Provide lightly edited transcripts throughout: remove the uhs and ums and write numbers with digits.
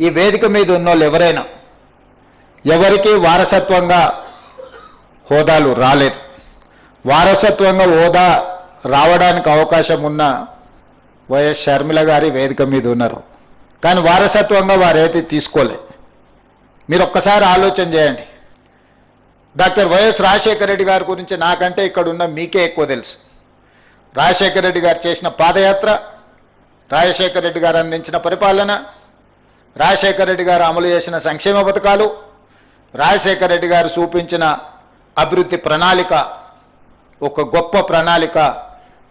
ఈ వేదిక మీద ఉన్నోళ్ళు ఎవరైనా ఎవరికి వారసత్వంగా హోదాలు రాలేదు. వారసత్వంగా హోదా రావడానికి అవకాశం ఉన్న వైఎస్ షర్మిల గారి వేదిక మీద ఉన్నారు. కానీ వారసత్వంగా వారైతే తీసుకోలే. మీరు ఒక్కసారి ఆలోచన చేయండి. డాక్టర్ వైఎస్ రాజశేఖర రెడ్డి గారి గురించి నాకంటే ఇక్కడ ఉన్న మీకే ఎక్కువ తెలుసు. రాజశేఖర రెడ్డి గారు చేసిన పాదయాత్ర, రాజశేఖర రెడ్డి గారు అందించిన పరిపాలన, రాజశేఖర రెడ్డి గారు అమలు చేసిన సంక్షేమ పథకాలు, రాజశేఖర రెడ్డి గారు చూపించిన అభివృద్ధి ప్రణాళిక, ఒక గొప్ప ప్రణాళిక.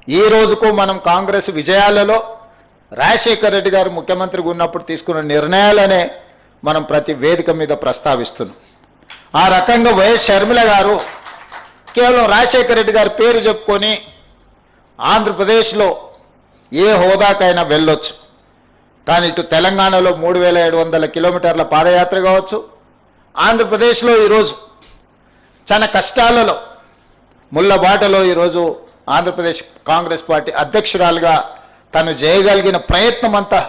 ఈ రోజుకు మనం కాంగ్రెస్ విజయాలలో రాజశేఖర రెడ్డి గారు ముఖ్యమంత్రిగా ఉన్నప్పుడు తీసుకున్న నిర్ణయాలనే మనం ప్రతి వేదిక మీద ప్రస్తావిస్తున్నాం. ఆ రకంగా వైఎస్ షర్మిల గారు కేవలం రాజశేఖర రెడ్డి గారి పేరు చెప్పుకొని ఆంధ్రప్రదేశ్లో ఏ హోదాకైనా వెళ్ళొచ్చు. కానీ ఇటు తెలంగాణలో 3700 కిలోమీటర్ల పాదయాత్ర కావచ్చు, ఆంధ్రప్రదేశ్లో ఈరోజు చాలా కష్టాలలో ముళ్ళబాటలో ఈరోజు ఆంధ్రప్రదేశ్ కాంగ్రెస్ పార్టీ అధ్యక్షురాలుగా తను చేయగలిగిన ప్రయత్నం అంతా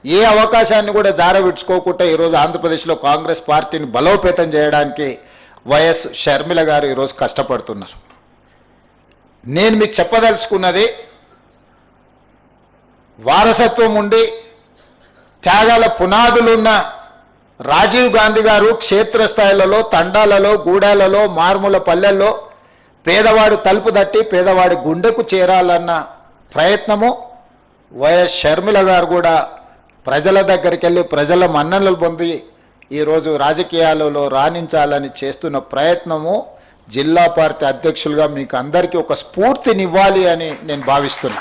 ఏ అవకాశాన్ని కూడా జారవిడ్చుకోకుండా ఈరోజు ఆంధ్రప్రదేశ్లో కాంగ్రెస్ పార్టీని బలోపేతం చేయడానికి వైఎస్ షర్మిల గారు ఈరోజు కష్టపడుతున్నారు. నేను మీకు చెప్పదలుచుకున్నది, వారసత్వం ఉండి త్యాగాల పునాదులున్న రాజీవ్ గాంధీ గారు క్షేత్రస్థాయిలలో, తండాలలో, గూడాలలో, మారుమూల పల్లెల్లో పేదవాడు తలుపు తట్టి పేదవాడి గుండెకు చేరాలన్న ప్రయత్నము వైఎస్ షర్మిల గారు కూడా ప్రజల దగ్గరికి వెళ్ళి ప్రజల మన్ననలు పొంది ఈరోజు రాజకీయాలలో రాణించాలని చేస్తున్న ప్రయత్నము జిల్లా పార్టీ అధ్యక్షులుగా మీకు అందరికీ ఒక స్ఫూర్తినివ్వాలి అని నేను భావిస్తున్నా.